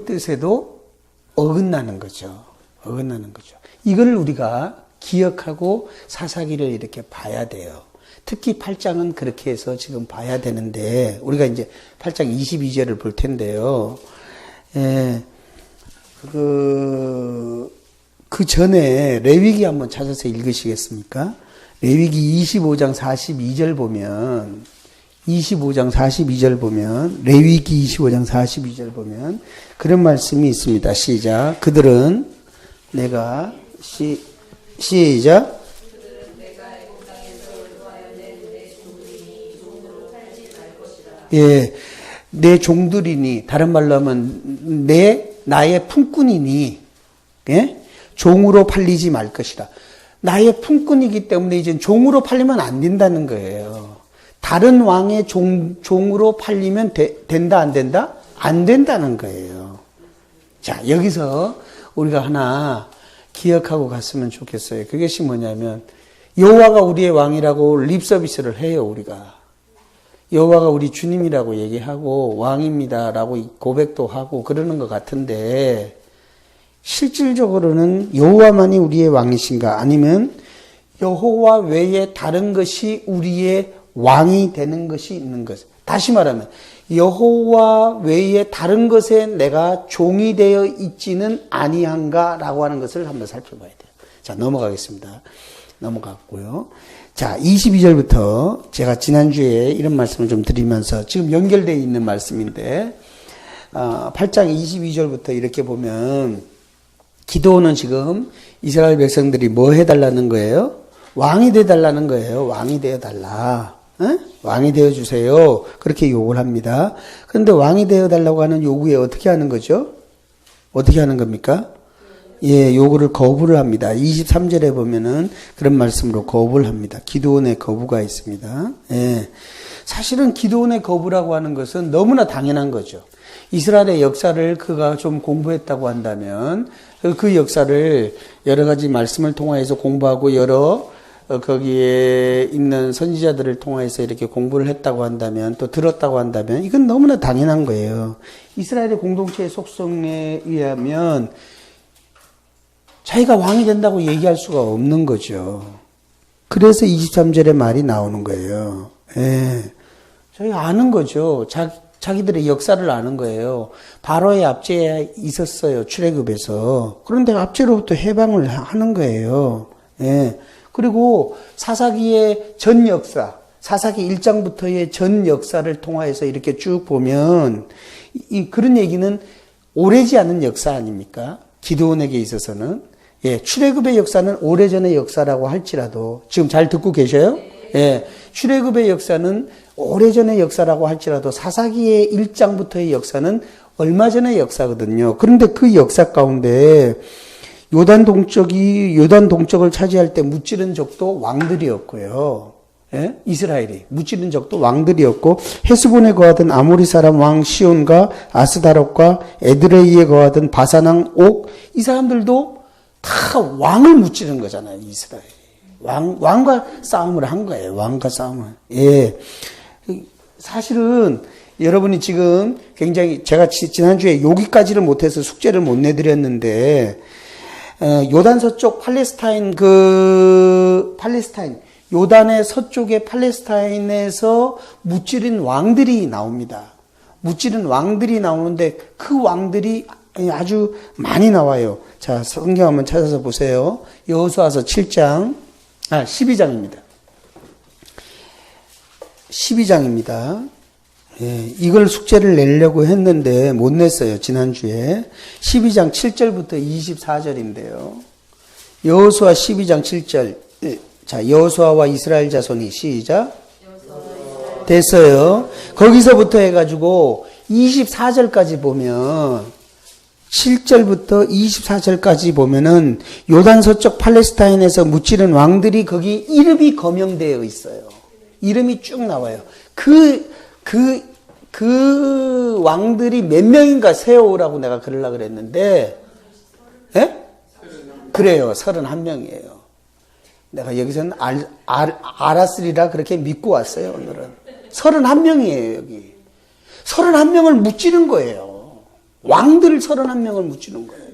뜻에도 어긋나는 거죠. 어긋나는 거죠. 이걸 우리가 기억하고 사사기를 이렇게 봐야 돼요. 특히 8장은 그렇게 해서 지금 봐야 되는데, 우리가 이제 8장 22절을 볼 텐데요. 그 전에 레위기 한번 찾아서 읽으시겠습니까? 레위기 25장 42절 보면, 레위기 25장 42절 보면, 그런 말씀이 있습니다. 시작. 그들은 내가, 시작. 예, 내 종들이니, 다른 말로 하면, 나의 품꾼이니, 예? 종으로 팔리지 말 것이라. 나의 품꾼이기 때문에 이제 종으로 팔리면 안 된다는 거예요. 다른 왕의 종으로 팔리면 된다, 안 된다? 안 된다는 거예요. 자, 여기서 우리가 하나 기억하고 갔으면 좋겠어요. 그것이 뭐냐면, 여호와가 우리의 왕이라고 립서비스를 해요, 우리가. 여호와가 우리 주님이라고 얘기하고 왕입니다라고 고백도 하고 그러는 것 같은데, 실질적으로는 여호와만이 우리의 왕이신가, 아니면 여호와 외에 다른 것이 우리의 왕이 되는 것이 있는 것. 다시 말하면 여호와 외에 다른 것에 내가 종이 되어 있지는 아니한가라고 하는 것을 한번 살펴봐야 돼요. 자, 넘어가겠습니다. 넘어갔고요. 자, 22절부터 제가 지난주에 이런 말씀을 좀 드리면서 지금 연결되어 있는 말씀인데, 8장 22절부터 이렇게 보면, 기도는 지금 이스라엘 백성들이 뭐 해달라는 거예요? 왕이 되어달라는 거예요. 왕이 되어달라. 왕이 되어주세요. 그렇게 요구를 합니다. 그런데 왕이 되어달라고 하는 요구에 어떻게 하는 거죠? 어떻게 하는 겁니까? 예, 요구를 거부를 합니다. 23절에 보면은 그런 말씀으로 거부를 합니다. 기드온의 거부가 있습니다. 예. 사실은 기드온의 거부라고 하는 것은 너무나 당연한 거죠. 이스라엘의 역사를 그가 좀 공부했다고 한다면, 그 역사를 여러 가지 말씀을 통해서 공부하고 여러 거기에 있는 선지자들을 통해서 이렇게 공부를 했다고 한다면, 또 들었다고 한다면, 이건 너무나 당연한 거예요. 이스라엘의 공동체의 속성에 의하면 자기가 왕이 된다고 얘기할 수가 없는 거죠. 그래서 23절에 말이 나오는 거예요. 예. 저희가 아는 거죠. 자기들의 역사를 아는 거예요. 바로의 압제에 있었어요. 출애굽에서. 그런데 압제로부터 해방을 하는 거예요. 예. 그리고 사사기의 전 역사, 사사기 1장부터의 전 역사를 통해서 이렇게 쭉 보면 그런 얘기는 오래지 않은 역사 아닙니까? 기드온에게 있어서는. 예, 출애굽의 역사는 오래전의 역사라고 할지라도, 지금 잘 듣고 계셔요? 예, 출애굽의 역사는 오래전의 역사라고 할지라도 사사기의 1장부터의 역사는 얼마 전의 역사거든요. 그런데 그 역사 가운데 요단 동쪽을 차지할 때 무찌른 적도 왕들이었고요. 예? 이스라엘이 무찌른 적도 왕들이었고, 헤스본에 거하던 아모리 사람 왕 시온과 아스다롯과 에드레이에 거하던 바산 왕 옥, 이 사람들도 다 왕을 무찌른 거잖아요. 이스라엘이 왕과 싸움을 한 거예요. 왕과 싸움을. 예. 사실은 여러분이 지금 굉장히, 제가 지난주에 여기까지를 못해서 숙제를 못 내드렸는데, 요단 서쪽 팔레스타인, 요단의 서쪽의 팔레스타인에서 무찌른 왕들이 나옵니다. 무찌른 왕들이 나오는데 그 왕들이 아주 많이 나와요. 자, 성경 한번 찾아서 보세요. 여호수아서 12장입니다. 12장입니다. 예, 이걸 숙제를 내려고 했는데 못 냈어요. 지난주에. 12장 7절부터 24절인데요. 여호수아 12장 7절. 자, 여호수아와 이스라엘 자손이 시작. 됐어요. 거기서부터 해가지고 24절까지 보면, 7절부터 24절까지 보면은 요단 서쪽 팔레스타인에서 무찌른 왕들이 거기 이름이 거명되어 있어요. 이름이 쭉 나와요. 그 왕들이 몇 명인가 세워오라고 내가 그러려고 그랬는데, 예? 그래요. 31명이에요. 내가 여기서는 알았으리라 그렇게 믿고 왔어요, 오늘은. 31명이에요, 여기. 31명을 무찌른 거예요. 왕들 31명을 묻히는 거예요.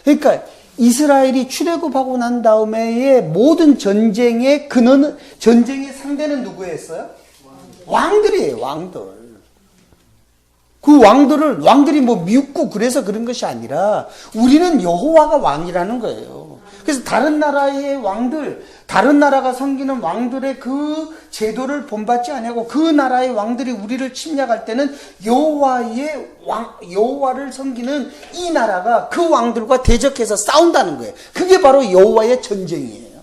그러니까 이스라엘이 출애굽하고 난 다음에의 모든 전쟁의 근원은, 전쟁의 상대는 누구였어요? 왕들이에요, 왕들. 그 왕들이 뭐 미웃고 그래서 그런 것이 아니라 우리는 여호와가 왕이라는 거예요. 그래서 다른 나라의 왕들, 다른 나라가 섬기는 왕들의 그 제도를 본받지 아니하고 그 나라의 왕들이 우리를 침략할 때는 여호와를 섬기는 이 나라가 그 왕들과 대적해서 싸운다는 거예요. 그게 바로 여호와의 전쟁이에요.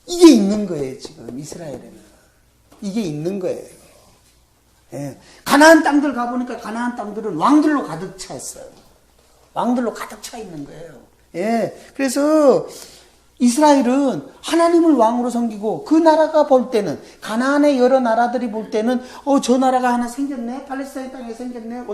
이게 있는 거예요, 지금 이스라엘에는. 이게 있는 거예요. 예. 가나안 땅들 가보니까 가나안 땅들은 왕들로 가득 차 있어요. 왕들로 가득 차 있는 거예요. 예. 그래서 이스라엘은 하나님을 왕으로 섬기고 그 나라가 볼 때는, 가나안의 여러 나라들이 볼 때는 저 나라가 하나 생겼네, 팔레스타인 땅에 생겼네,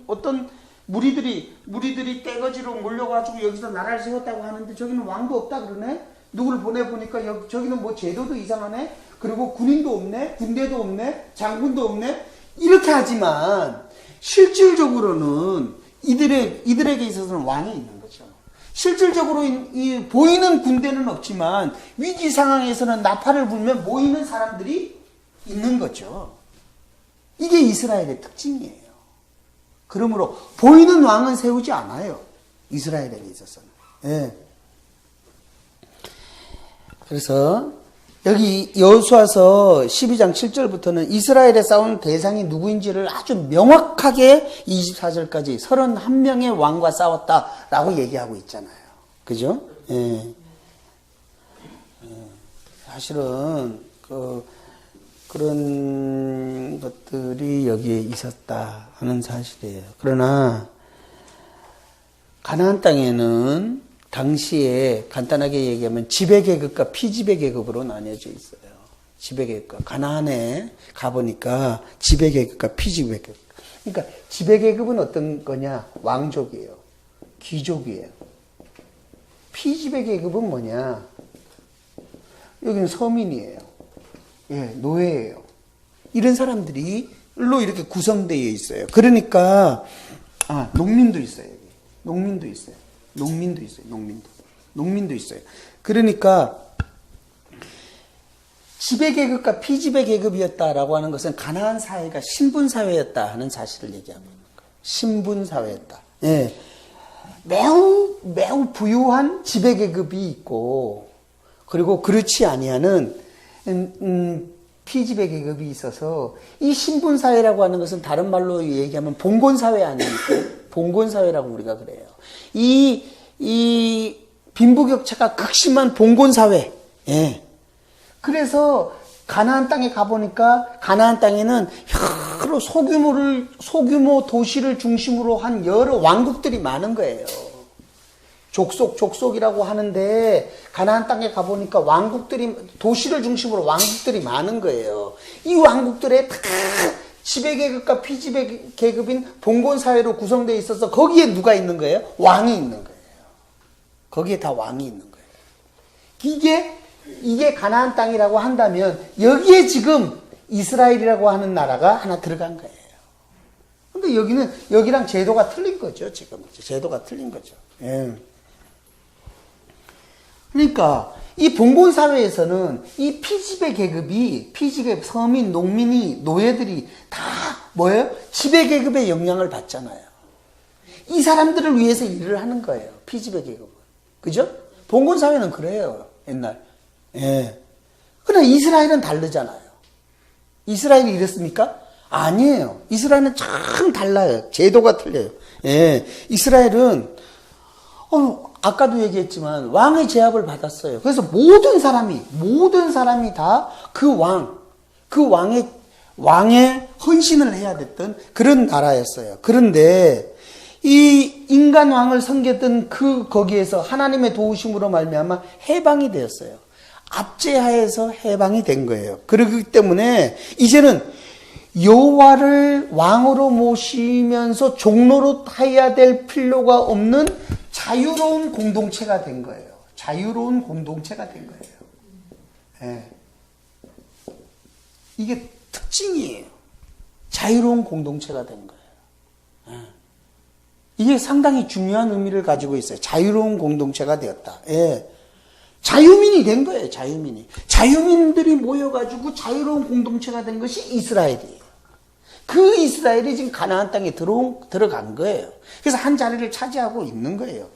어떤 무리들이 떼거지로 몰려가지고 여기서 나라를 세웠다고 하는데 저기는 왕도 없다 그러네. 누구를 보내보니까 저기는 뭐 제도도 이상하네, 그리고 군인도 없네, 군대도 없네, 장군도 없네. 이렇게 하지만 실질적으로는 이들에게 있어서는 왕이 있는 거죠. 실질적으로 이 보이는 군대는 없지만 위기 상황에서는 나팔을 불면 모이는 사람들이 있는 거죠. 이게 이스라엘의 특징이에요. 그러므로 보이는 왕은 세우지 않아요, 이스라엘에 있어서는. 예. 그래서 여기 여호수아서 12장 7절부터는 이스라엘에 싸우는 대상이 누구인지를 아주 명확하게 24절까지 31명의 왕과 싸웠다라고 얘기하고 있잖아요. 그죠? 예. 사실은 그런 것들이 여기에 있었다 하는 사실이에요. 그러나 가나안 땅에는 당시에 간단하게 얘기하면 지배계급과 피지배계급으로 나뉘어져 있어요. 지배계급과, 가나안에 가보니까 지배계급과 피지배계급. 그러니까 지배계급은 어떤 거냐? 왕족이에요. 귀족이에요. 피지배계급은 뭐냐? 여기는 서민이에요. 예, 노예예요. 이런 사람들이로 이렇게 구성되어 있어요. 그러니까 농민도 있어요. 여기. 농민도 있어요. 농민도 있어요. 그러니까 지배계급과 피지배계급이었다라고 하는 것은 가나안 사회가 신분사회였다 하는 사실을 얘기하고 있는 거예요. 신분사회였다. 예. 매우 부유한 지배계급이 있고, 그리고 그렇지 아니하는 피지배계급이 있어서, 이 신분사회라고 하는 것은 다른 말로 얘기하면 봉건사회 아닙니까? 봉건사회라고 우리가 그래요. 이 빈부격차가 극심한 봉건사회. 예. 그래서 가나안 땅에 가보니까 가나안 땅에는 여러 소규모 도시를 중심으로 한 여러 왕국들이 많은 거예요. 족속이라고 하는데 가나안 땅에 가보니까 도시를 중심으로 왕국들이 많은 거예요. 이 왕국들에 다 지배계급과 피지배계급인 봉건사회로 구성되어 있어서 거기에 누가 있는 거예요? 왕이 있는 거예요. 거기에 다 왕이 있는 거예요. 이게 가나안 땅이라고 한다면 여기에 지금 이스라엘이라고 하는 나라가 하나 들어간 거예요. 근데 여기랑 제도가 틀린 거죠, 지금. 제도가 틀린 거죠. 예. 그러니까 이 봉건사회에서는 이 피지배계급, 서민, 농민이, 노예들이 다 뭐예요? 지배계급의 영향을 받잖아요. 이 사람들을 위해서 일을 하는 거예요, 피지배계급은. 그죠? 봉건사회는 그래요, 옛날. 예. 그러나 이스라엘은 다르잖아요. 이스라엘이 이랬습니까? 아니에요. 이스라엘은 참 달라요. 제도가 틀려요. 예. 이스라엘은 아까도 얘기했지만 왕의 제압을 받았어요. 그래서 모든 사람이 다 그 왕의 헌신을 해야 됐던 그런 나라였어요. 그런데 이 인간 왕을 섬겼던 거기에서 하나님의 도우심으로 말미암아 해방이 되었어요. 압제하에서 해방이 된 거예요. 그렇기 때문에 이제는 여호와를 왕으로 모시면서 종로로 해야 될 필요가 없는 자유로운 공동체가 된 거예요. 자유로운 공동체가 된 거예요. 예. 이게 특징이에요. 자유로운 공동체가 된 거예요. 이게 상당히 중요한 의미를 가지고 있어요. 자유로운 공동체가 되었다. 예. 자유민이 된 거예요. 자유민이. 자유민들이 모여가지고 자유로운 공동체가 된 것이 이스라엘이에요. 그 이스라엘이 지금 가나안 땅에 들어간 거예요. 그래서 한 자리를 차지하고 있는 거예요.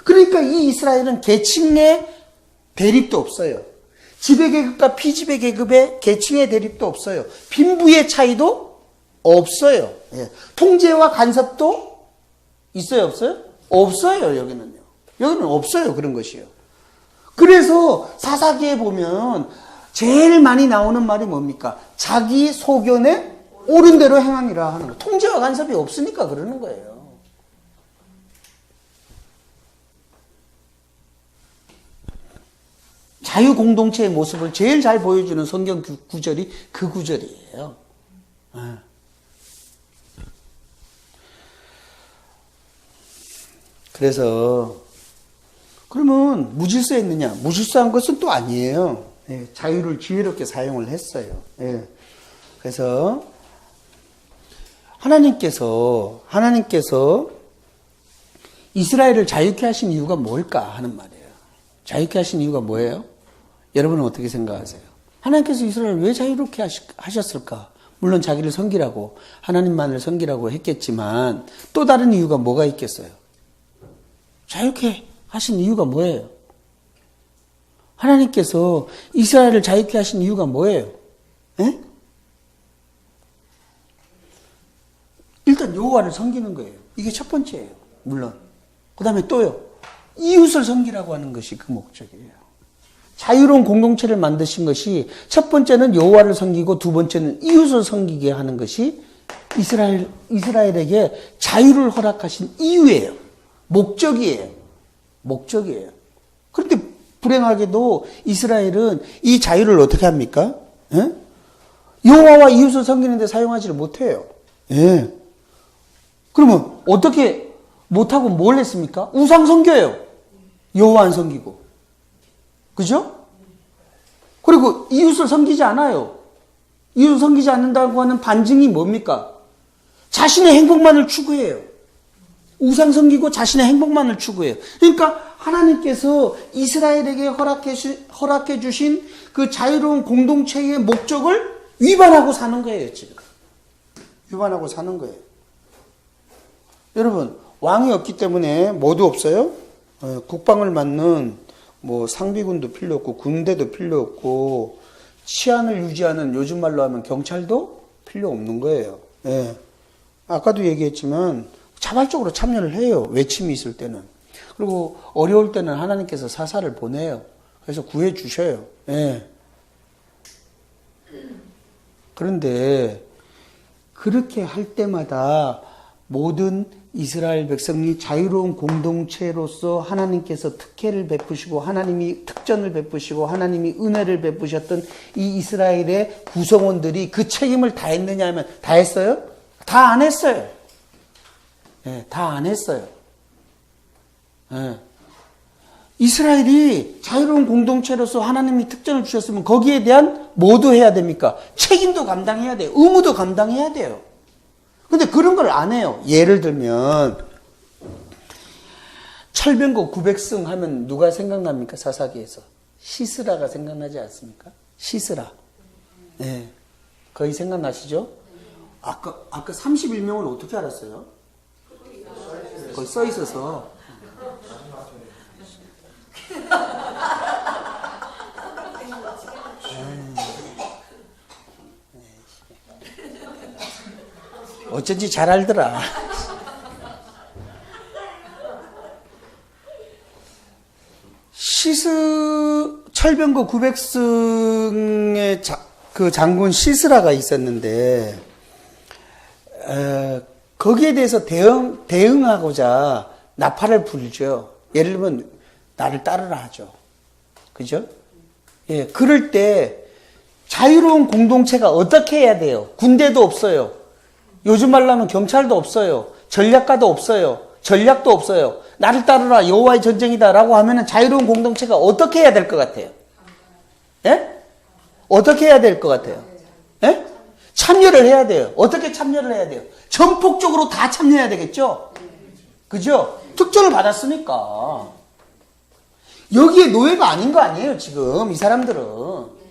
그러니까 이 이스라엘은 계층의 대립도 없어요. 지배 계급과 피지배 계급의 계층의 대립도 없어요. 빈부의 차이도 없어요. 예. 통제와 간섭도 있어요, 없어요? 없어요, 여기는요. 여기는 없어요, 그런 것이요. 그래서 사사기에 보면 제일 많이 나오는 말이 뭡니까? 자기 소견에 옳은 대로 행하니라 하는 거. 통제와 간섭이 없으니까 그러는 거예요. 자유 공동체의 모습을 제일 잘 보여주는 성경 구절이 그 구절이에요. 그래서 그러면 무질서했느냐? 무질서한 것은 또 아니에요. 예, 자유를 지혜롭게 사용을 했어요. 예, 그래서 하나님께서 이스라엘을 자유케 하신 이유가 뭘까 하는 말이에요. 자유케 하신 이유가 뭐예요? 여러분은 어떻게 생각하세요? 하나님께서 이스라엘을 왜 자유롭게 하셨을까? 물론 자기를 섬기라고, 하나님만을 섬기라고 했겠지만 또 다른 이유가 뭐가 있겠어요? 자유케 하신 이유가 뭐예요? 하나님께서 이스라엘을 자유케 하신 이유가 뭐예요? 에? 일단 여호와를 섬기는 거예요. 이게 첫 번째예요. 물론. 그 다음에 또요. 이웃을 섬기라고 하는 것이 그 목적이에요. 자유로운 공동체를 만드신 것이 첫 번째는 여호와를 섬기고 두 번째는 이웃을 섬기게 하는 것이 이스라엘에게 자유를 허락하신 이유예요. 목적이에요. 그런데 불행하게도 이스라엘은 이 자유를 어떻게 합니까? 예? 여호와와 이웃을 섬기는 데 사용하지를 못해요. 예. 그러면 어떻게 못하고 뭘 했습니까? 우상 섬겨요. 여호와 안 섬기고. 그죠? 그리고 이웃을 섬기지 않아요. 이웃을 섬기지 않는다고 하는 반증이 뭡니까? 자신의 행복만을 추구해요. 우상 섬기고 자신의 행복만을 추구해요. 그러니까 하나님께서 이스라엘에게 허락해 주신 그 자유로운 공동체의 목적을 위반하고 사는 거예요, 지금. 위반하고 사는 거예요. 여러분, 왕이 없기 때문에 뭐도 없어요? 국방을 맡는 뭐 상비군도 필요 없고 군대도 필요 없고 치안을 유지하는 요즘 말로 하면 경찰도 필요 없는 거예요. 예. 아까도 얘기했지만 자발적으로 참여를 해요. 외침이 있을 때는. 그리고 어려울 때는 하나님께서 사사를 보내요. 그래서 구해 주셔요. 예. 그런데 그렇게 할 때마다 모든 이스라엘 백성이 자유로운 공동체로서 하나님께서 특혜를 베푸시고 하나님이 특전을 베푸시고 하나님이 은혜를 베푸셨던 이 이스라엘의 구성원들이 그 책임을 다 했느냐 하면 다 했어요? 다 안 했어요. 네, 다 안 했어요. 네. 이스라엘이 자유로운 공동체로서 하나님이 특전을 주셨으면 거기에 대한 뭐도 해야 됩니까? 책임도 감당해야 돼요. 의무도 감당해야 돼요. 근데 그런 걸 안 해요. 예를 들면 철병거 900승 하면 누가 생각납니까? 사사기에서 시스라가 생각나지 않습니까? 시스라. 네. 거의 생각나시죠? 아까 31명을 어떻게 알았어요? 거기 써 있어서. 어쩐지 잘 알더라. 철병거 900승의 그 장군 시스라가 있었는데, 거기에 대해서 대응하고자 나팔을 불죠. 예를 들면, 나를 따르라 하죠. 그죠? 예, 그럴 때 자유로운 공동체가 어떻게 해야 돼요? 군대도 없어요. 요즘 말로 하면 경찰도 없어요. 전략가도 없어요. 전략도 없어요. 나를 따르라, 여호와의 전쟁이다라고 하면은 자유로운 공동체가 어떻게 해야 될 것 같아요? 예? 어떻게 해야 될 것 같아요? 예? 참여를 해야 돼요. 어떻게 참여를 해야 돼요? 전폭적으로 다 참여해야 되겠죠? 그죠? 특전을 받았으니까. 여기에 노예가 아닌 거 아니에요, 지금, 이 사람들은.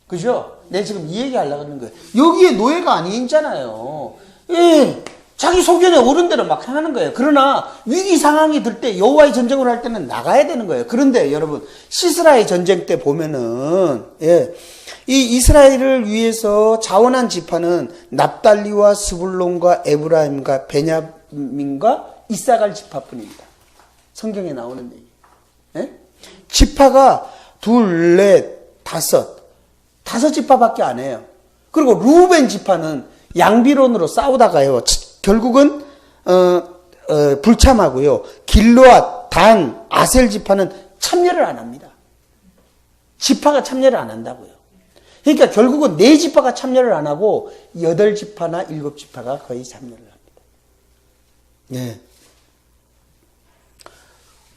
그죠? 내가 지금 이 얘기 하려고 하는 거예요. 여기에 노예가 아니잖아요. 예, 자기 소견에 옳은 대로 막 하는 거예요. 그러나 위기 상황이 들 때 여호와의 전쟁을 할 때는 나가야 되는 거예요. 그런데 여러분, 시스라의 전쟁 때 보면은, 예, 이 이스라엘을 위해서 자원한 지파는 납달리와 스불론과 에브라임과 베냐민과 이사갈 지파뿐입니다. 성경에 나오는 얘기. 예? 지파가 둘, 넷, 다섯 지파밖에 안 해요. 그리고 루벤 지파는 양비론으로 싸우다가요, 결국은 불참하고요. 길르앗, 단, 아셀 지파는 참여를 안 합니다. 지파가 참여를 안 한다고요. 그러니까 결국은 네 지파가 참여를 안 하고 8지파나 7지파가 거의 참여를 합니다. 예.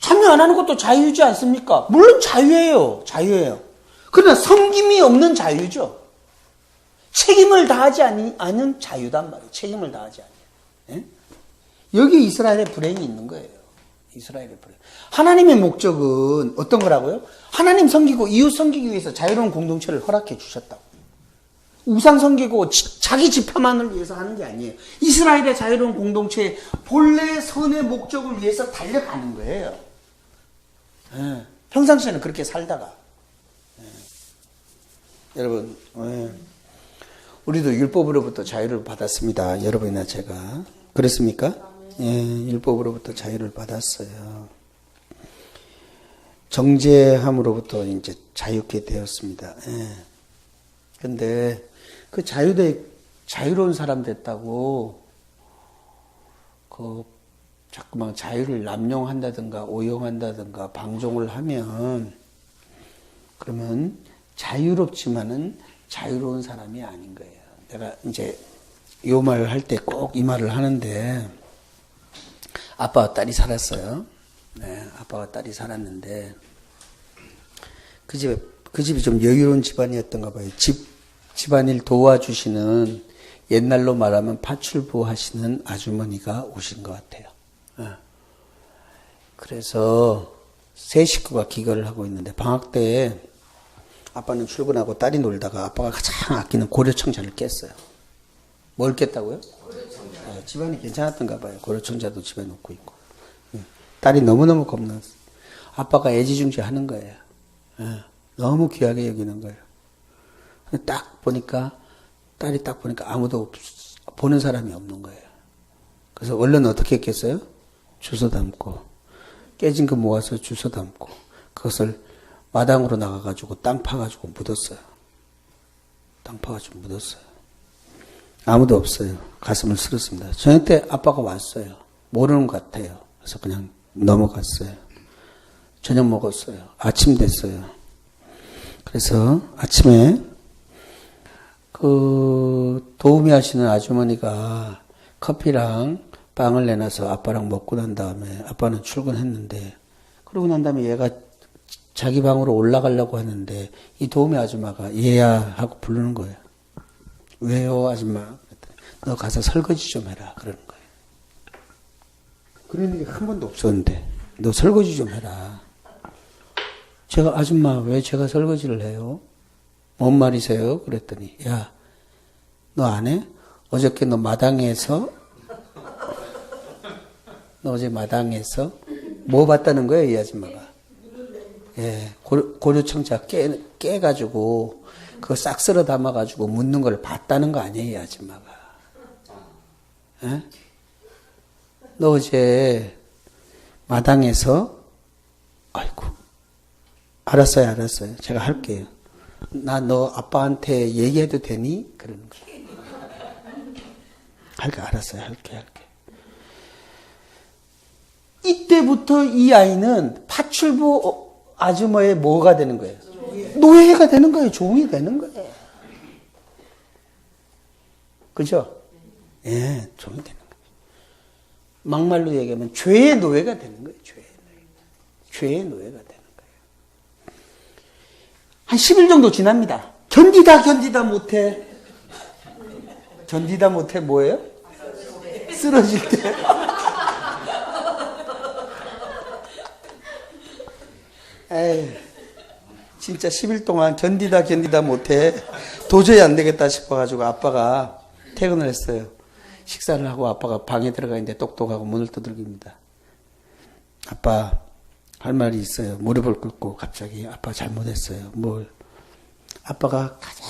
참여 안 하는 것도 자유지 않습니까? 물론 자유예요. 그러나 섬김이 없는 자유죠. 책임을 다하지 않은 자유단 말이에요. 책임을 다하지 않아요. 예? 여기 이스라엘의 불행이 있는 거예요. 이스라엘의 불행. 하나님의 목적은 어떤 거라고요? 하나님 섬기고 이웃 섬기기 위해서 자유로운 공동체를 허락해 주셨다고. 우상 섬기고 자기 지파만을 위해서 하는 게 아니에요. 이스라엘의 자유로운 공동체의 본래 선의 목적을 위해서 달려가는 거예요. 예. 평상시에는 그렇게 살다가. 예. 여러분, 예. 우리도 율법으로부터 자유를 받았습니다. 여러분이나 제가. 그렇습니까? 예, 율법으로부터 자유를 받았어요. 정죄함으로부터 이제 자유케 되었습니다. 예. 근데 그 자유로운 사람 됐다고 자꾸만 자유를 남용한다든가 오용한다든가 방종을 하면 그러면 자유롭지만은 자유로운 사람이 아닌 거예요. 내가 이제 이 말을 할 때 꼭 이 말을 하는데 아빠와 딸이 살았어요. 네, 아빠와 딸이 살았는데 그 집이 좀 여유로운 집안이었던가 봐요. 집안일 도와주시는 옛날로 말하면 파출부 하시는 아주머니가 오신 것 같아요. 네. 그래서 세 식구가 기거를 하고 있는데 방학 때 아빠는 출근하고 딸이 놀다가 아빠가 가장 아끼는 고려청자를 깼어요. 뭘 깼다고요? 고려청자. 집안이 괜찮았던가 봐요. 고려청자도 집에 놓고 있고. 딸이 너무너무 겁났어. 아빠가 애지중지 하는 거예요. 너무 귀하게 여기는 거예요. 딸이 딱 보니까 아무도 보는 사람이 없는 거예요. 그래서 얼른 어떻게 했겠어요? 주워 담고, 깨진 거 모아서 주워 담고, 그것을 마당으로 나가가지고 땅 파가지고 묻었어요. 땅 파가지고 묻었어요. 아무도 없어요. 가슴을 쓸었습니다. 저녁 때 아빠가 왔어요. 모르는 것 같아요. 그래서 그냥 넘어갔어요. 저녁 먹었어요. 아침 됐어요. 그래서 아침에 도우미 하시는 아주머니가 커피랑 빵을 내놔서 아빠랑 먹고 난 다음에 아빠는 출근했는데 그러고 난 다음에 얘가 자기 방으로 올라가려고 하는데 이 도우미 아줌마가 얘야 하고 부르는 거예요. 왜요 아줌마? 그랬더니 너 가서 설거지 좀 해라 그러는 거예요. 그런 일이 한 번도 없었는데 너 설거지 좀 해라. 제가 아줌마 왜 제가 설거지를 해요? 뭔 말이세요? 그랬더니 야 너 안 해? 어저께 너 어제 마당에서 뭐 봤다는 거예요 이 아줌마가. 예, 고려청자 깨가지고 그거 싹 쓸어 담아가지고 묻는 걸 봤다는 거 아니에요 이 아줌마가. 예? 너 어제 마당에서 아이고 알았어요 제가 할게요. 나 너 아빠한테 얘기해도 되니? 그러는 거예요. 알았어요 할게. 이때부터 이 아이는 파출부 아주머니의 뭐가 되는 거예요? 노예가 되는 거예요. 종이 되는 거예요. 그죠? 예, 종이 되는 거예요. 막말로 얘기하면 죄의 노예가 되는 거예요. 죄의 노예가 되는 거예요. 한 10일 정도 지납니다. 견디다 못해. 견디다 못해 뭐예요? 쓰러질 때. 에이, 진짜 10일 동안 견디다 못해 도저히 안 되겠다 싶어가지고 아빠가 퇴근을 했어요. 식사를 하고 아빠가 방에 들어가 있는데 똑똑하고 문을 두들깁니다. 아빠, 할 말이 있어요. 무릎을 꿇고 갑자기 아빠 잘못했어요. 뭘? 아빠가 가장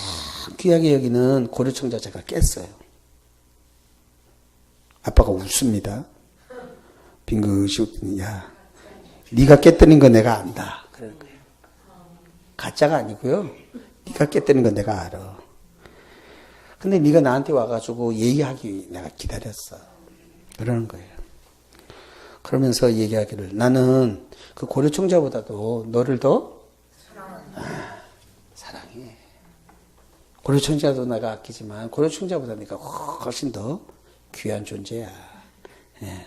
귀하게 여기는 고려청자 제가 깼어요. 아빠가 웃습니다. 빙긋이 웃더니, 야, 네가 깨뜨린 거 내가 안다. 그러는 거예요. 가짜가 아니고요. 네가 깨뜨린 거 내가 알아. 근데 네가 나한테 와가지고 얘기하기 내가 기다렸어. 그러는 거예요. 그러면서 얘기하기를, 나는 그 고려청자보다도 너를 더 사랑해. 고려청자도 내가 아끼지만 고려청자보다 네가 훨씬 더 귀한 존재야. 예.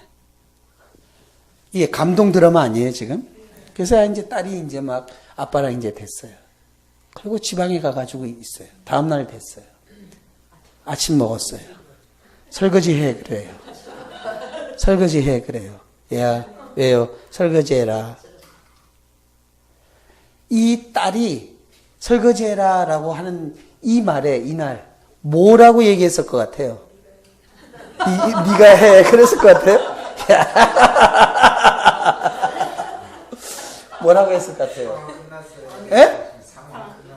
이게 감동 드라마 아니에요, 지금? 그래서 이제 딸이 이제 막 아빠랑 이제 됐어요. 그리고 지방에 가가지고 있어요. 다음날 됐어요. 아침 먹었어요. 설거지 해, 그래요. 설거지 해, 그래요. 야, 왜요? 설거지 해라. 이 딸이 설거지 해라 라고 하는 이 말에 이날 뭐라고 얘기했을 것 같아요? 네가 해. 그랬을 것 같아요? 뭐라고 했을 것 같아요? 예?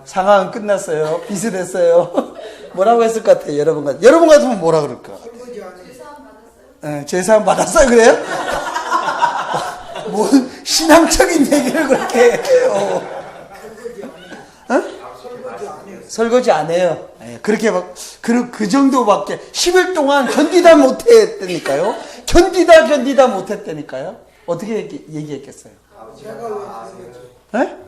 상황은 끝났어요. 비슷했어요. 뭐라고 했을 것 같아요? 여러분 같으면 뭐라 그럴까? 네, 제사함 받았어요? 그래요? 뭐 신앙적인 얘기를 그렇게 해요. 어? 설거지 안 해요. 네, 그렇게 막 그 정도밖에 10일 동안 견디다 못했다니까요. 견디다 못했다니까요. 어떻게 얘기했겠어요? 네?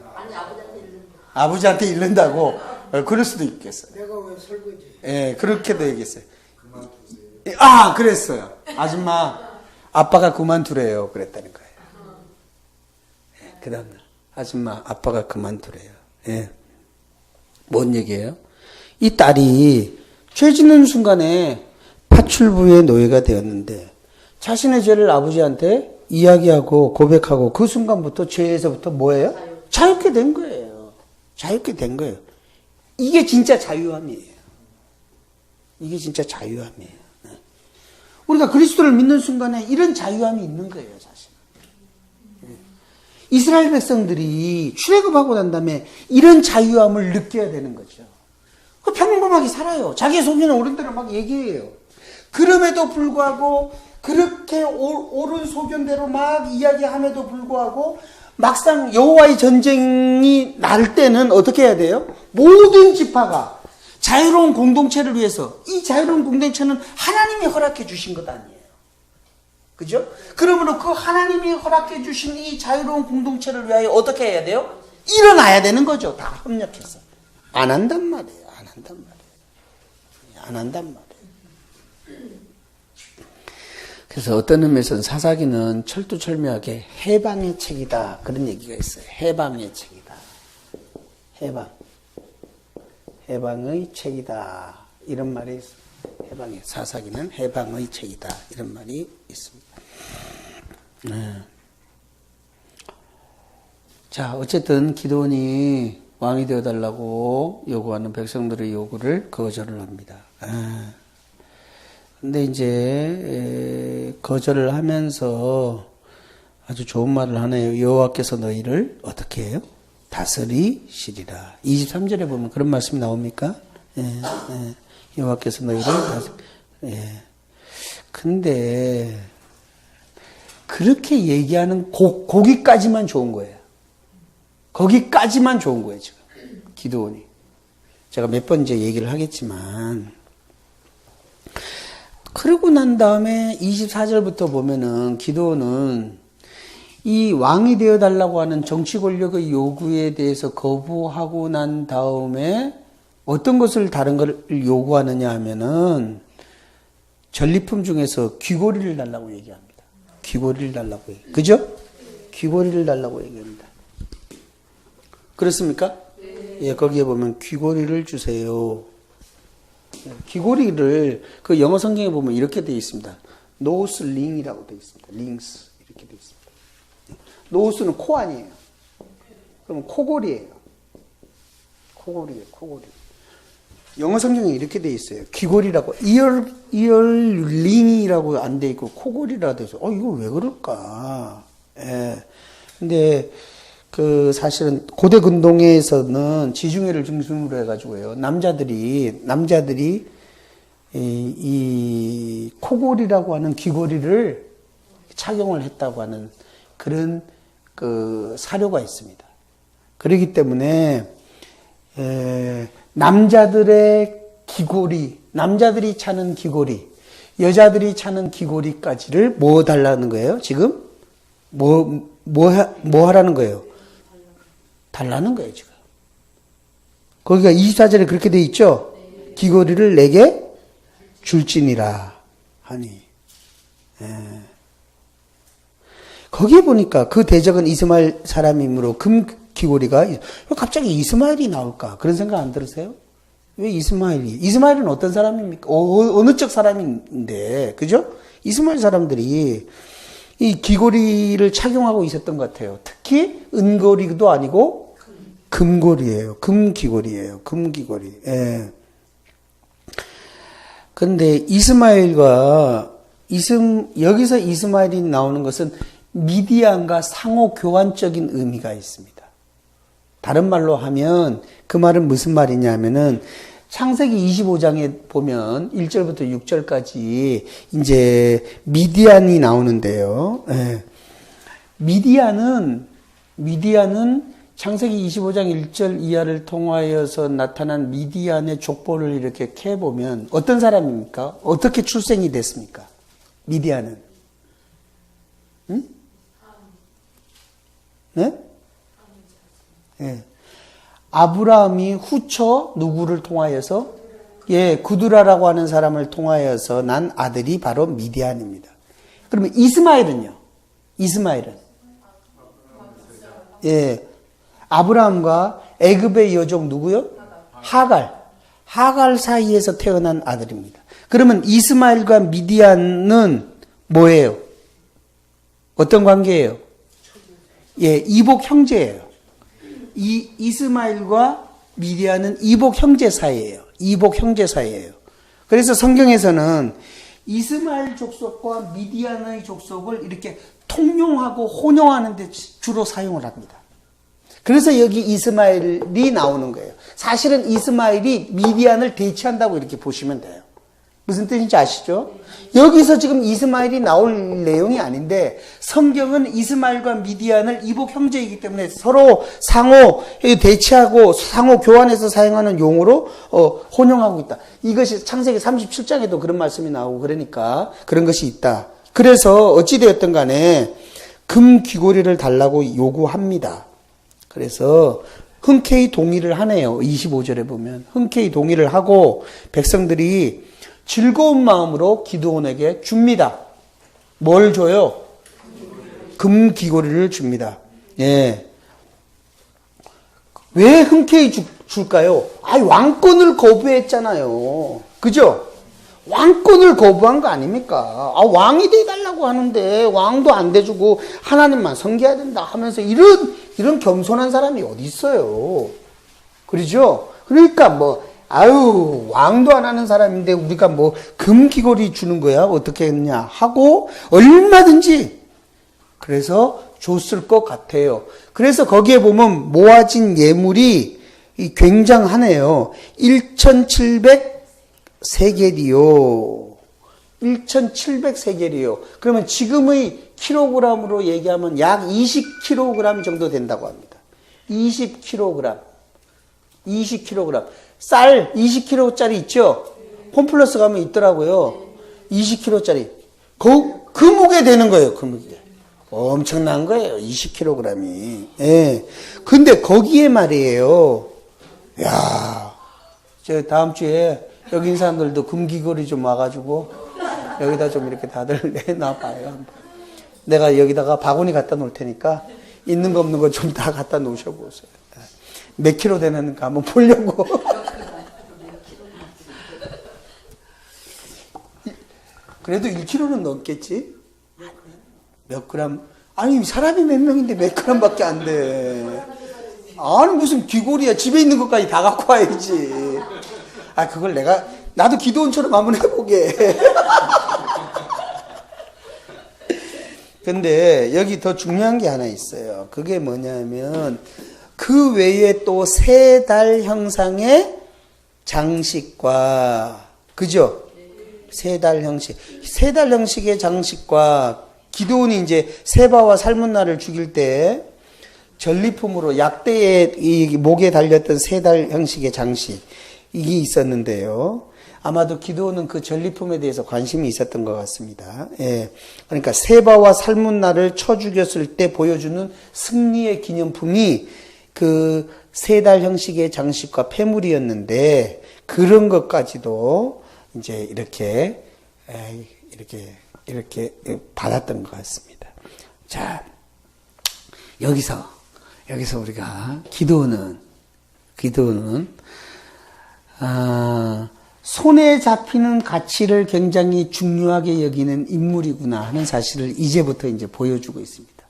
아버지한테 잃는다고. 그럴 수도 있겠어요. 내가 왜 설거지? 예, 그렇게도 얘기했어요. 아, 그랬어요. 아줌마, 아빠가 그만두래요. 그랬다는 거예요. 예, 그 다음날, 아줌마, 아빠가 그만두래요. 예. 뭔 얘기예요? 이 딸이 죄 짓는 순간에 파출부의 노예가 되었는데, 자신의 죄를 아버지한테 이야기하고 고백하고 그 순간부터 죄에서부터 뭐예요? 자유케 된 거예요. 자유케 된 거예요. 이게 진짜 자유함이에요. 이게 진짜 자유함이에요. 우리가 그리스도를 믿는 순간에 이런 자유함이 있는 거예요, 사실. 이스라엘 백성들이 출애굽하고 난 다음에 이런 자유함을 느껴야 되는 거죠. 평범하게 살아요. 자기 속에는 옳은 대로 막 얘기해요. 그럼에도 불구하고 그렇게 옳은 소견대로 막 이야기함에도 불구하고 막상 여호와의 전쟁이 날 때는 어떻게 해야 돼요? 모든 지파가 자유로운 공동체를 위해서, 이 자유로운 공동체는 하나님이 허락해 주신 것 아니에요. 그죠? 그러므로 그 하나님이 허락해 주신 이 자유로운 공동체를 위하여 어떻게 해야 돼요? 일어나야 되는 거죠. 다 협력해서. 안 한단 말이에요. 안 한단 말이에요. 그래서 어떤 의미에서는 사사기는 철두철미하게 해방의 책이다. 그런 얘기가 있어요. 해방의 책이다. 해방의 책이다. 이런 말이 있어요. 사사기는 해방의 책이다. 이런 말이 있습니다. 네. 자, 어쨌든 기드온이 왕이 되어달라고 요구하는 백성들의 요구를 거절을 합니다. 근데 이제 거절을 하면서 아주 좋은 말을 하네요. 여호와께서 너희를 어떻게 해요? 다스리시리라. 23절에 보면 그런 말씀이 나옵니까? 여호와께서 너희를 근데 그렇게 얘기하는 거기까지만 좋은 거예요. 거기까지만 좋은 거예요, 지금. 기드온이. 제가 몇 번 이제 얘기를 하겠지만, 그러고 난 다음에 24절부터 보면은 기드온은 이 왕이 되어달라고 하는 정치 권력의 요구에 대해서 거부하고 난 다음에 어떤 것을 다른 걸 요구하느냐 하면은 전리품 중에서 귀고리를 달라고 얘기합니다. 귀고리를 달라고 얘기해요. 그죠? 귀고리를 달라고 얘기합니다. 그렇습니까? 네. 예, 거기에 보면 귀고리를 주세요. 귀고리를 그 영어 성경에 보면 이렇게 되어 있습니다. 노스 링이라고 되어 있습니다. 링스 이렇게 되어 있습니다. 노스는 코 아니에요. 그러면 코골이에요. 코골이에요. 코골이. 영어 성경에 이렇게 되어 있어요. 귀골이라고 이얼링이라고 안 돼 있고 코골이라 돼서 이거 왜 그럴까? 예. 근데 그 사실은 고대 근동에서는 지중해를 중심으로 해가지고요. 남자들이 이 코골이라고 하는 귀고리를 착용을 했다고 하는 그런 그 사료가 있습니다. 그렇기 때문에 남자들의 귀고리, 남자들이 차는 귀고리, 여자들이 차는 귀고리까지를 뭐 달라는 거예요? 지금 뭐 하라는 거예요? 달라는 거예요, 지금. 거기가 24절에 그렇게 돼 있죠? 귀고리를 내게 줄지니라 하니. 거기에 보니까 그 대적은 이스마엘 사람이므로 금 귀고리가 왜 갑자기 이스마엘이 나올까? 그런 생각 안 들으세요? 왜 이스마엘은 어떤 사람입니까? 어느 쪽 사람인데, 그죠? 이스마엘 사람들이 이 귀고리를 착용하고 있었던 것 같아요. 특히 은고리도 아니고 금고리예요. 금귀고리예요. 금귀고리. 예. 그런데 여기서 이스마엘이 나오는 것은 미디안과 상호 교환적인 의미가 있습니다. 다른 말로 하면 그 말은 무슨 말이냐면은 창세기 25장에 보면 1절부터 6절까지 이제 미디안이 나오는데요. 예. 미디안은 창세기 25장 1절 이하를 통하여서 나타난 미디안의 족보를 이렇게 캐보면 어떤 사람입니까? 어떻게 출생이 됐습니까? 미디안은? 응? 네? 예. 아브라함이 후처 누구를 통하여서? 구두라라고 하는 사람을 통하여서 난 아들이 바로 미디안입니다. 그러면 이스마엘은요? 아브라함과 애굽의 여종 누구요? 하갈 사이에서 태어난 아들입니다. 그러면 이스마엘과 미디안은 뭐예요? 어떤 관계예요? 이복 형제예요. 이스마엘과 미디안은 이복 형제 사이예요. 그래서 성경에서는 이스마엘 족속과 미디안의 족속을 이렇게 통용하고 혼용하는 데 주로 사용을 합니다. 그래서 여기 이스마엘이 나오는 거예요. 사실은 이스마엘이 미디안을 대체한다고 이렇게 보시면 돼요. 무슨 뜻인지 아시죠? 여기서 지금 이스마엘이 나올 내용이 아닌데 성경은 이스마엘과 미디안을 이복 형제이기 때문에 서로 상호 대체하고 상호 교환해서 사용하는 용어로 혼용하고 있다. 이것이 창세기 37장에도 그런 말씀이 나오고 그러니까 그런 것이 있다. 그래서 어찌되었든 간에 금 귀고리를 달라고 요구합니다. 그래서 흔쾌히 동의를 하네요. 25절에 보면 흔쾌히 동의를 하고 백성들이 즐거운 마음으로 기드온에게 줍니다. 뭘 줘요? 금 귀고리를 줍니다. 예. 왜 흔쾌히 줄까요? 왕권을 거부했잖아요. 그죠? 왕권을 거부한 거 아닙니까? 왕이 돼달라고 하는데 왕도 안 돼주고 하나님만 섬겨야 된다 하면서 이런 겸손한 사람이 어디 있어요? 그러죠? 그러니까 왕도 안 하는 사람인데 우리가 금귀걸이 주는 거야? 어떻게 했냐? 하고 얼마든지 그래서 줬을 것 같아요. 그래서 거기에 보면 모아진 예물이 굉장하네요. 1,700세겔이요. 1,700세겔이요. 그러면 지금의 킬로그램으로 얘기하면 약 20kg 정도 된다고 합니다. 20kg. 쌀 20kg짜리 있죠? 홈플러스 가면 있더라고요. 20kg짜리. 그 무게 되는 거예요, 그 무게. 엄청난 거예요, 20kg이. 예. 근데 거기에 말이에요. 저 다음 주에 여기 있는 사람들도 금귀걸이 좀 와가지고 여기다 좀 이렇게 다들 내놔봐요. 내가 여기다가 바구니 갖다 놓을 테니까 있는 거 없는 거 좀 다 갖다 놓으셔보세요. 몇 킬로 되는 거 한번 보려고. 그래도 1kg는 넘겠지? 몇 그램? 아니, 사람이 몇 명인데 몇 그램밖에 안 돼. 아니, 무슨 귀골이야. 집에 있는 것까지 다 갖고 와야지. 아, 그걸 나도 기도원처럼 한번 해보게. 근데 여기 더 중요한 게 하나 있어요. 그게 뭐냐면, 그 외에 또 세 달 형상의 장식과, 그죠? 세 달 형식. 세 달 형식의 장식과, 기도원이 이제 세바와 살문나를 죽일 때 전리품으로 약대에 이 목에 달렸던 세 달 형식의 장식, 이게 있었는데요. 아마도 기도원은 그 전리품에 대해서 관심이 있었던 것 같습니다. 예. 그러니까 세바와 살문나를 쳐 죽였을 때 보여주는 승리의 기념품이 그 세 달 형식의 장식과 폐물이었는데, 그런 것까지도 이제 이렇게 받았던 것 같습니다. 자, 여기서 우리가 기도원은 손에 잡히는 가치를 굉장히 중요하게 여기는 인물이구나 하는 사실을 이제부터 이제 보여주고 있습니다.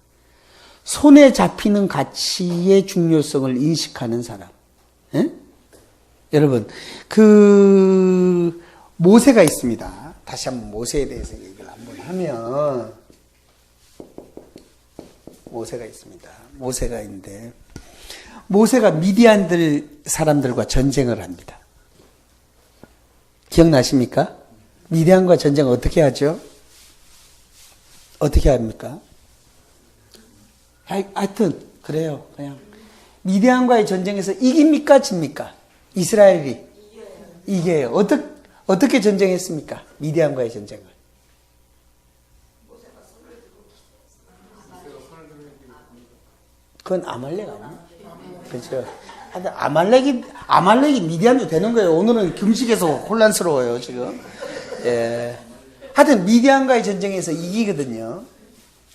손에 잡히는 가치의 중요성을 인식하는 사람. 예? 여러분, 그 모세가 있습니다. 다시 한번 모세에 대해서 얘기를 한번 하면, 모세가 있습니다. 모세가 있는데, 모세가 미디안들 사람들과 전쟁을 합니다. 기억나십니까? 미디안과 전쟁을 어떻게 하죠? 어떻게 합니까? 하여튼 그래요. 그냥 미디안과의 전쟁에서 이깁니까? 집니까? 이스라엘이 이겨요. 어떻게 전쟁했습니까? 미디안과의 전쟁을. 그건 아말렉 아니에요? 그렇죠. 아말렉이 미디안도 되는 거예요. 오늘은 금식에서 혼란스러워요, 지금. 예. 하여튼 미디안과의 전쟁에서 이기거든요.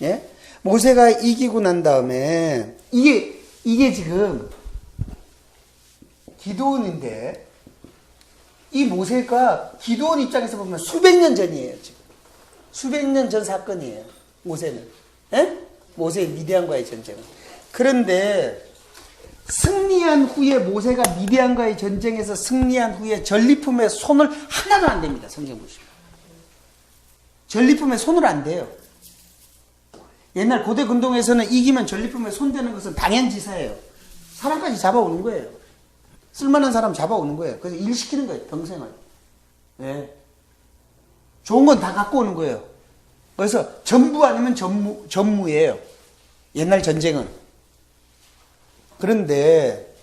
예? 모세가 이기고 난 다음에 이게 지금 기드온인데, 이 모세가 기드온 입장에서 보면 수백 년 전이에요, 지금. 수백 년 전 사건이에요, 모세는. 예? 모세의 미디안과의 전쟁은. 그런데 승리한 후에, 모세가 미디안과의 전쟁에서 승리한 후에 전리품에 손을 하나도 안 댑니다. 성경 보시면. 전리품에 손을 안 대요. 옛날 고대 근동에서는 이기면 전리품에 손대는 것은 당연지사예요. 사람까지 잡아오는 거예요. 쓸만한 사람 잡아오는 거예요. 그래서 일 시키는 거예요, 평생을. 네. 좋은 건 다 갖고 오는 거예요. 그래서 전부 아니면 전무예요. 옛날 전쟁은. 그런데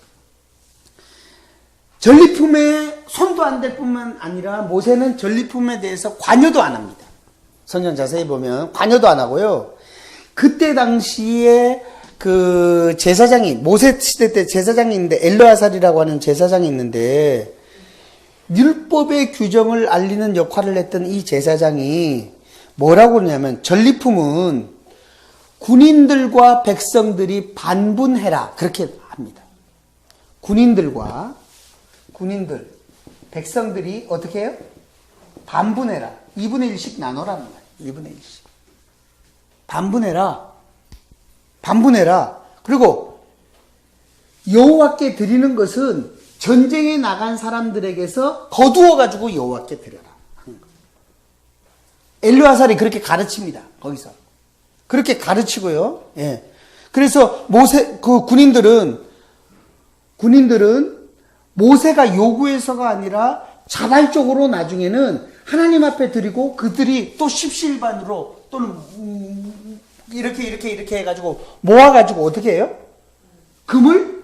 전리품에 손도 안 댈 뿐만 아니라 모세는 전리품에 대해서 관여도 안 합니다. 성경 자세히 보면 관여도 안 하고요. 그때 당시에 그 제사장이, 모세 시대 때 제사장이 있는데, 엘르아살이라고 하는 제사장이 있는데, 율법의 규정을 알리는 역할을 했던 이 제사장이 뭐라고 그러냐면, 전리품은 군인들과 백성들이 반분해라, 그렇게 합니다. 백성들이 어떻게 해요? 반분해라. 2분의 1씩 나눠라는 거예요. 2분의 1씩. 반분해라. 그리고 여호와께 드리는 것은 전쟁에 나간 사람들에게서 거두어 가지고 여호와께 드려라. 엘르아살이 그렇게 가르칩니다. 거기서 그렇게 가르치고요. 예. 그래서 군인들은 모세가 요구해서가 아니라 자발적으로 나중에는 하나님 앞에 드리고, 그들이 또 십시일반으로 또는 이렇게 해가지고 모아가지고 어떻게 해요? 금을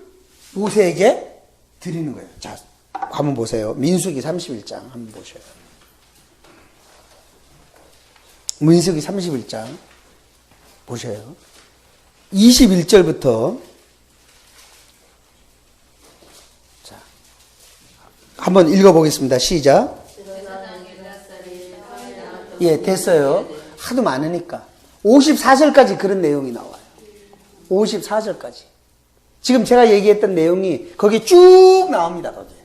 모세에게 드리는 거예요. 자, 한번 보세요. 민수기 31장 한번 보셔요. 민수기 31장 보셔요. 21절부터 자, 한번 읽어보겠습니다. 시작. 예, 됐어요. 하도 많으니까. 54절까지 그런 내용이 나와요. 54절까지. 지금 제가 얘기했던 내용이 거기에 쭉 나옵니다. 거기에.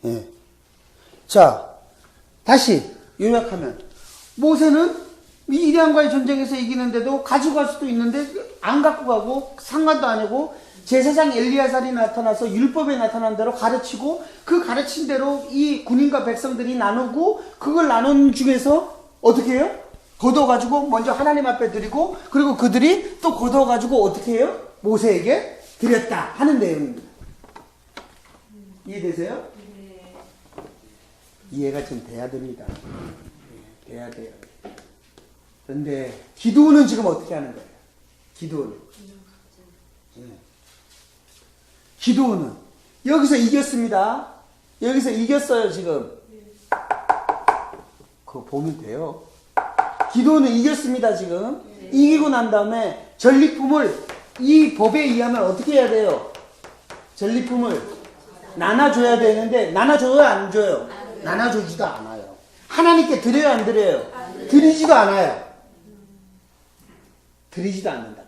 예. 자, 다시 요약하면 모세는 미디안과의 전쟁에서 이기는데도 가지고 갈 수도 있는데 안 갖고 가고 상관도 안 하고 제사장 엘리야살이 나타나서 율법에 나타난 대로 가르치고 그 가르친 대로 이 군인과 백성들이 나누고 그걸 나눈 중에서 어떻게 해요? 걷어가지고 먼저 하나님 앞에 드리고 그리고 그들이 또 걷어가지고 어떻게 해요? 모세에게 드렸다 하는 내용입니다. 이해되세요? 네. 이해가 좀 돼야 됩니다. 네, 돼야 돼요. 그런데 기도는 지금 어떻게 하는 거예요? 기도는. 네. 기도는 여기서 이겼습니다. 여기서 이겼어요 지금. 그거 보면 돼요. 기도는 이겼습니다 지금. 이기고 난 다음에 전리품을 이 법에 의하면 어떻게 해야 돼요? 전리품을 나눠줘야 되는데 나눠줘요 안 줘요? 나눠주지도 않아요. 하나님께 드려요 안 드려요? 드리지도 않아요. 드리지도 않는다.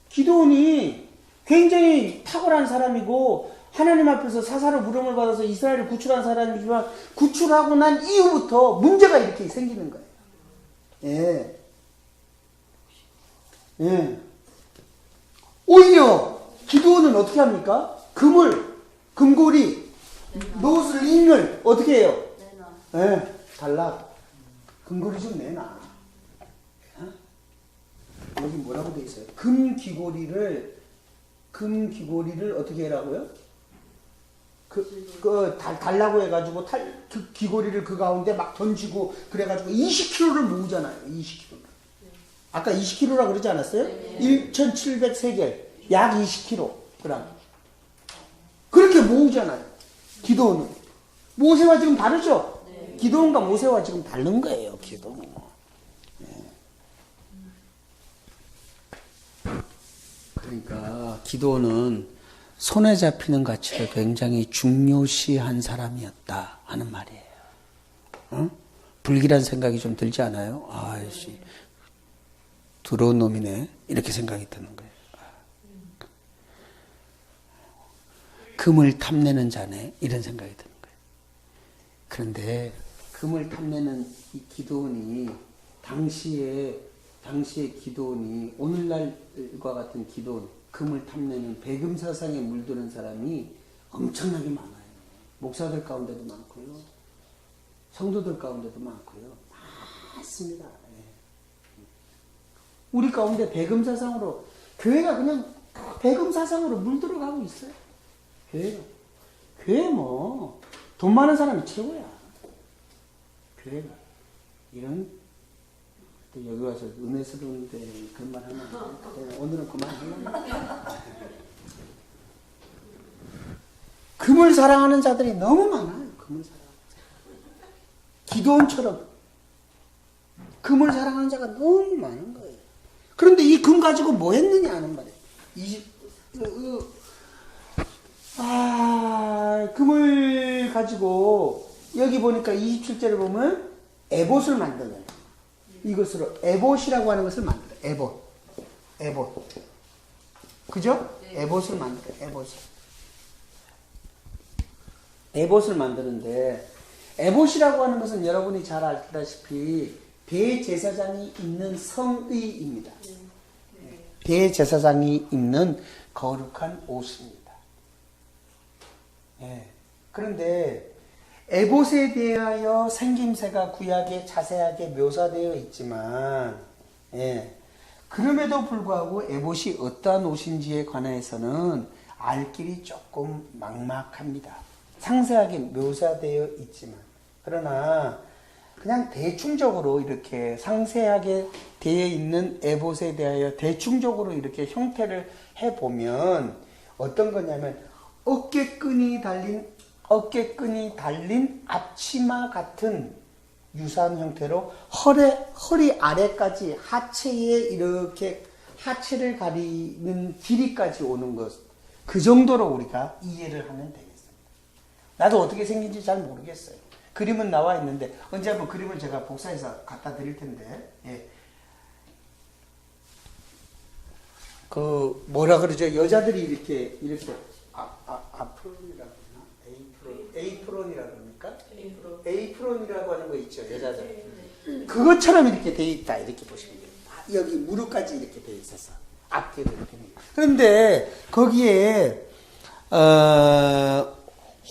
기도원이 굉장히 탁월한 사람이고 하나님 앞에서 사사로 부름을 받아서 이스라엘을 구출한 사람이지만 구출하고 난 이후부터 문제가 이렇게 생기는 거예요. 예. 예. 오히려 기도원은 어떻게 합니까? 금고리, 노슬, 링을 어떻게 해요? 예. 달라. 금고리 좀 내놔. 여기 뭐라고 돼 있어요? 금귀고리를 어떻게 해라고요? 달라고 해가지고 그 귀고리를 그 가운데 막 던지고 그래가지고 20kg를 모으잖아요. 20kg. 아까 20kg라 그러지 않았어요? 네. 1700세겔. 약 20kg. 그렇게 모으잖아요. 기도는. 모세와 지금 다르죠? 네. 기도원과 모세와 지금 다른 거예요. 기도는. 그러니까 기도는 손에 잡히는 가치를 굉장히 중요시한 사람이었다 하는 말이에요. 어? 불길한 생각이 좀 들지 않아요? 아이씨, 더러운 놈이네. 이렇게 생각이 드는 거예요. 금을 탐내는 자네. 이런 생각이 드는 거예요. 그런데 금을 탐내는 이 기도원이 당시에 기도원이 오늘날과 같은 기도원, 금을 탐내는 배금사상에 물드는 사람이 엄청나게 많아요. 목사들 가운데도 많고요. 성도들 가운데도 많고요. 많습니다. 예. 우리 가운데 배금사상으로 교회가 그냥 배금사상으로 물들어가고 있어요. 교회 뭐 돈 많은 사람이 최고야. 교회가 이런 여기 와서 은혜스러운데 그런 말 하면 오늘은 그만하려고. 금을 사랑하는 자들이 너무 많아요. 금을 사랑하는 자. 기도원처럼 금을 사랑하는 자가 너무 많은 거예요. 그런데 이 금 가지고 뭐 했느냐 하는 말이에요. 금을 가지고 여기 보니까 27절에 보면 에봇을 만드는 이것으로 에봇이라고 하는 것을 만들어요. 에봇. 그죠? 네. 에봇을 만들어요. 에봇을 만드는데 에봇이라고 하는 것은 여러분이 잘 알다시피 대제사장이 입는 성의입니다. 네. 대제사장이 입는 거룩한 옷입니다. 네. 그런데 에봇에 대하여 생김새가 구약에 자세하게 묘사되어 있지만, 그럼에도 불구하고 에봇이 어떠한 옷인지에 관해서는 알 길이 조금 막막합니다. 상세하게 묘사되어 있지만, 그러나 그냥 대충적으로 이렇게 상세하게 되어 있는 에봇에 대하여 대충적으로 이렇게 형태를 해보면 어떤 거냐면 어깨끈이 달린 앞치마 같은 유사한 형태로 허리 아래까지 하체에 이렇게 하체를 가리는 길이까지 오는 것, 그 정도로 우리가 이해를 하면 되겠습니다. 나도 어떻게 생긴지 잘 모르겠어요. 그림은 나와 있는데 언제 한번 그림을 제가 복사해서 갖다 드릴 텐데, 그 뭐라 그러죠? 여자들이 이렇게 앞으로이라고 에이프론이라고 합니까? 에이프론이라고 하는 거 있죠, 여자들. 그것처럼 이렇게 돼 있다, 이렇게 보시면 돼요. 여기 무릎까지 이렇게 돼 있어서 앞뒤로 이렇게. 그런데 거기에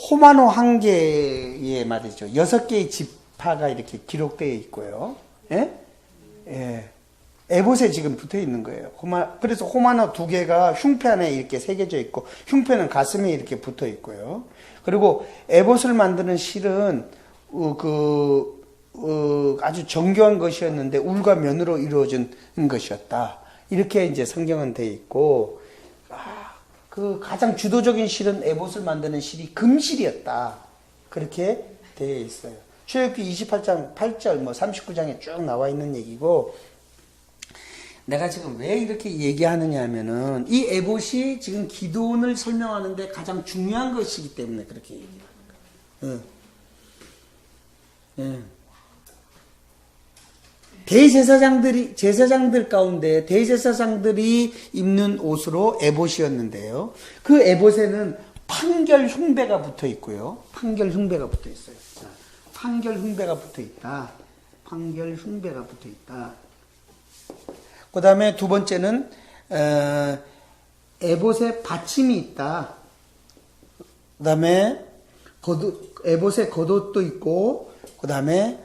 호마노 한 개에 말이죠, 6개의 지파가 이렇게 기록되어 있고요. 예? 예. 에봇에 지금 붙어 있는 거예요. 그래서 호마노 2개가 흉패 안에 이렇게 새겨져 있고, 흉패는 가슴에 이렇게 붙어 있고요. 그리고 에봇을 만드는 실은 아주 정교한 것이었는데 울과 면으로 이루어진 것이었다. 이렇게 이제 성경은 돼 있고, 그 가장 주도적인 실은 에봇을 만드는 실이 금실이었다. 그렇게 되어 있어요. 출애굽기 28장 8절, 39장에 쭉 나와 있는 얘기고, 내가 지금 왜 이렇게 얘기하느냐 하면은, 이 에봇이 지금 기도원을 설명하는데 가장 중요한 것이기 때문에 그렇게 얘기하는 거예요. 제사장들 가운데 대제사장들이 입는 옷으로 에봇이었는데요. 그 에봇에는 판결 흉배가 붙어 있고요. 판결 흉배가 붙어 있어요. 자, 판결 흉배가 붙어 있다. 판결 흉배가 붙어 있다. 그 다음에 두 번째는 에봇에 받침이 있다. 그 다음에 에봇에 겉옷도 있고, 그 다음에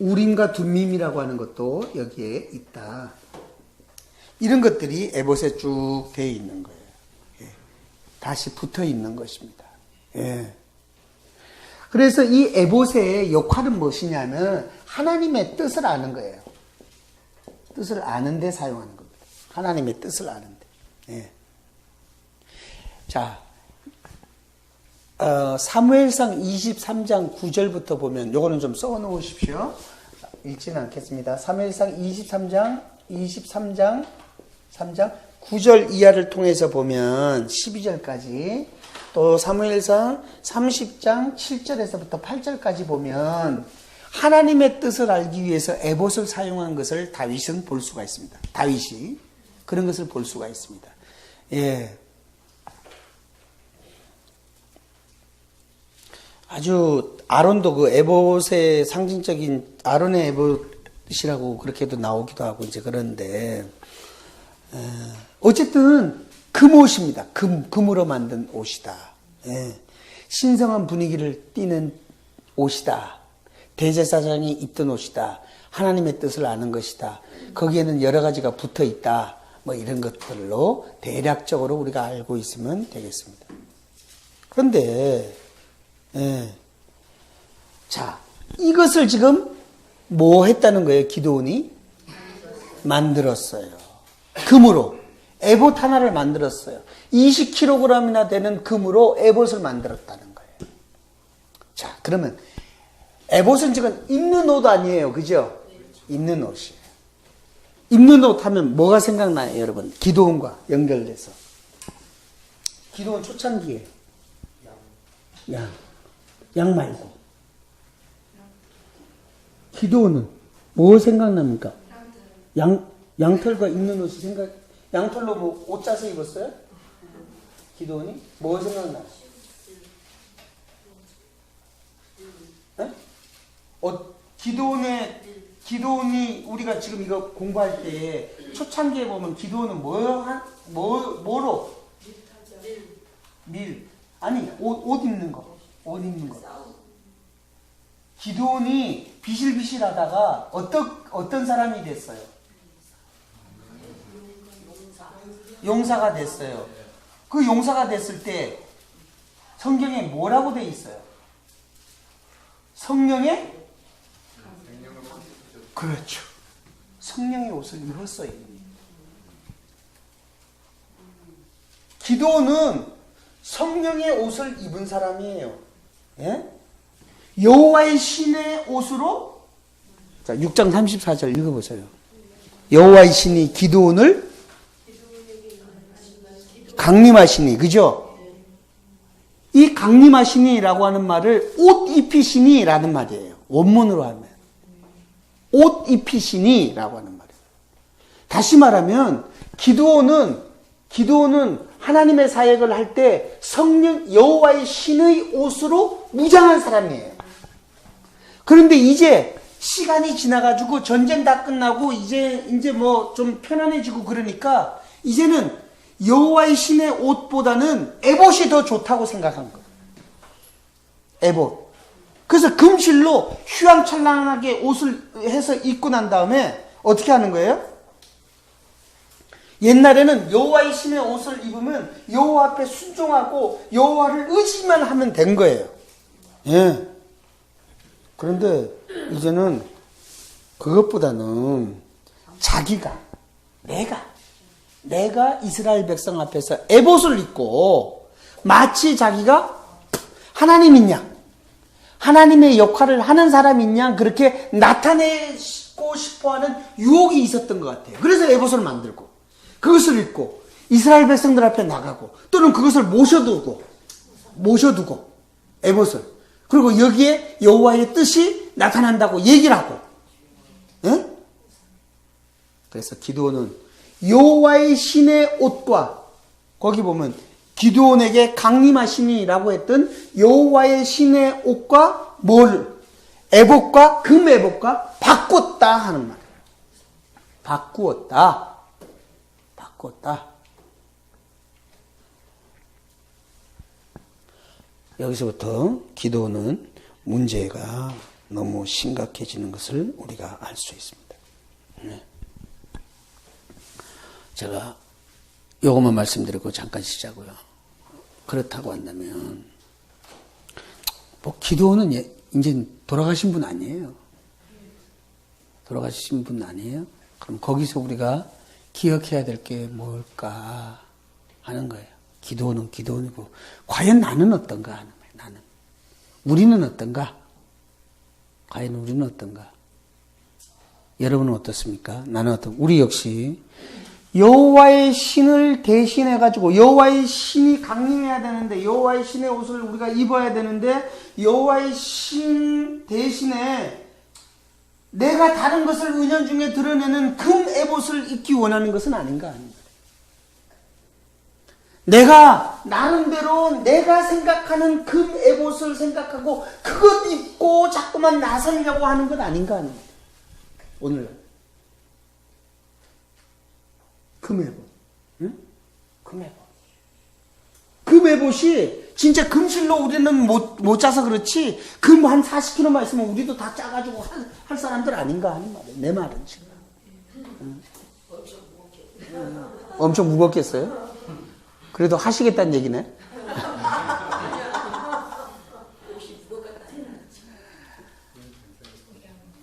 우림과 둠밈이라고 하는 것도 여기에 있다. 이런 것들이 에봇에 쭉 되어 있는 거예요. 예. 다시 붙어 있는 것입니다. 예. 그래서 이 에봇의 역할은 무엇이냐면 하나님의 뜻을 아는 거예요. 뜻을 아는데 사용하는 겁니다. 하나님의 뜻을 아는데. 예. 자, 사무엘상 23장 9절부터 보면, 요거는 좀 써 놓으십시오. 읽지는 않겠습니다. 사무엘상 23장 9절 이하를 통해서 보면 12절까지, 또 사무엘상 30장 7절에서부터 8절까지 보면 하나님의 뜻을 알기 위해서 에봇을 사용한 것을 다윗은 볼 수가 있습니다. 다윗이 그런 것을 볼 수가 있습니다. 예. 아주 아론도 그 에봇의 상징적인 아론의 에봇이라고 그렇게도 나오기도 하고 이제 그런데, 어쨌든 금옷입니다. 금으로 만든 옷이다. 예. 신성한 분위기를 띠는 옷이다. 대제사장이 입던 옷이다. 하나님의 뜻을 아는 것이다. 거기에는 여러 가지가 붙어 있다. 뭐 이런 것들로 대략적으로 우리가 알고 있으면 되겠습니다. 그런데 예. 자, 이것을 지금 뭐 했다는 거예요? 기드온이 만들었어요. 금으로 에봇 하나를 만들었어요. 20kg이나 되는 금으로 에봇을 만들었다는 거예요. 자, 그러면 에봇은 지금 입는 옷 아니에요, 그죠? 입는 옷이에요. 입는 옷 하면 뭐가 생각나요, 여러분? 기드온과 연결돼서. 기드온 초창기에 양 말고. 기드온은 뭐 생각납니까? 양털과 입는 옷이 양털로 뭐 옷 짜서 입었어요? 기드온이? 뭐 생각나요? 네? 기드온이 우리가 지금 이거 공부할 때 초창기에 보면 기드온은 뭐로? 밀. 아니, 옷 입는 거. 옷 입는 거. 기드온이 비실비실하다가 어떤 사람이 됐어요? 용사가 됐어요. 그 용사가 됐을 때 성경에 뭐라고 돼 있어요? 성령의? 그렇죠. 성령의 옷을 입었어요. 기드온은 성령의 옷을 입은 사람이에요. 예? 여호와의 신의 옷으로, 자, 6장 34절 읽어보세요. 여호와의 신이 기드온을 강림하시니, 그죠? 이 강림하시니라고 하는 말을 옷 입히시니라는 말이에요. 원문으로 하면 옷 입히시니라고 하는 말이에요. 다시 말하면 기드온은 하나님의 사역을 할 때 성령 여호와의 신의 옷으로 무장한 사람이에요. 그런데 이제 시간이 지나가지고 전쟁 다 끝나고 이제 뭐 좀 편안해지고 그러니까 이제는 여호와의 신의 옷보다는 에봇이 더 좋다고 생각한 거예요. 에봇. 그래서 금실로 휘황찬란하게 옷을 해서 입고 난 다음에 어떻게 하는 거예요? 옛날에는 여호와의 신의 옷을 입으면 여호와 앞에 순종하고 여호와를 의지만 하면 된 거예요. 예. 그런데 이제는 그것보다는 자기가 내가 이스라엘 백성 앞에서 에봇을 입고 마치 자기가 하나님인 양, 하나님의 역할을 하는 사람인 양 그렇게 나타내고 싶어하는 유혹이 있었던 것 같아요. 그래서 에봇을 만들고 그것을 입고 이스라엘 백성들 앞에 나가고 또는 그것을 모셔두고 에봇을 그리고 여기에 여호와의 뜻이 나타난다고 얘기를 하고 예? 그래서 기드온은 여호와의 신의 옷과 거기 보면 기드온에게 강림하시니라고 했던 여호와의 신의 옷과 에봇과 금 에봇과 바꿨다 하는 말이에요. 바꾸었다. 여기서부터 기드온은 문제가 너무 심각해지는 것을 우리가 알 수 있습니다. 네. 제가 요것만 말씀드리고 잠깐 쉬자고요. 그렇다고 한다면 뭐 기드온은 이제 돌아가신 분 아니에요. 돌아가신 분 아니에요. 그럼 거기서 우리가 기억해야 될 게 뭘까 하는 거예요. 기드온은 기드온이고 과연 나는 어떤가 하는 거예요. 나는 우리는 어떤가? 과연 우리는 어떤가? 여러분은 어떻습니까? 나는 우리 역시 여호와의 신을 대신해 가지고 여호와의 신이 강림해야 되는데 여호와의 신의 옷을 우리가 입어야 되는데 여호와의 신 대신에 내가 다른 것을 은연중에 드러내는 금 에봇을 입기 원하는 것은 아닌가 하는 거예요. 내가 나름대로 내가 생각하는 금 에봇을 생각하고 그것 입고 자꾸만 나서려고 하는 것 아닌가 하는 거예요. 오늘 금 에봇, 응? 금 에봇. 금 에봇이 진짜 금실로 우리는 못 짜서 그렇지 금 한 40kg만 있으면 우리도 다 짜가지고 할 사람들 아닌가 하는 말이에요. 내 말은 지금. 응? 엄청 무겁겠어요? 그래도 하시겠다는 얘기네.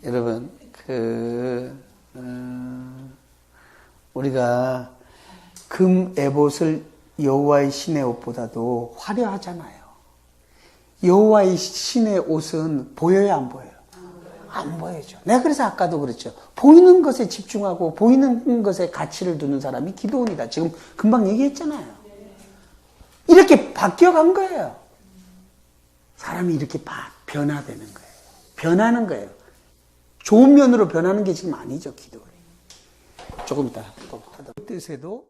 여러분, 우리가 금 에봇을 여호와의 신의 옷보다도 화려하잖아요. 여호와의 신의 옷은 보여요, 안 보여요? 안 보여죠. 내가 그래서 아까도 그랬죠. 보이는 것에 집중하고 보이는 것에 가치를 두는 사람이 기드온이다. 지금 금방 얘기했잖아요. 이렇게 바뀌어간 거예요. 사람이 이렇게 변화되는 거예요. 변하는 거예요. 좋은 면으로 변하는 게 지금 아니죠, 기도가. 조금 이따 또 뜻에도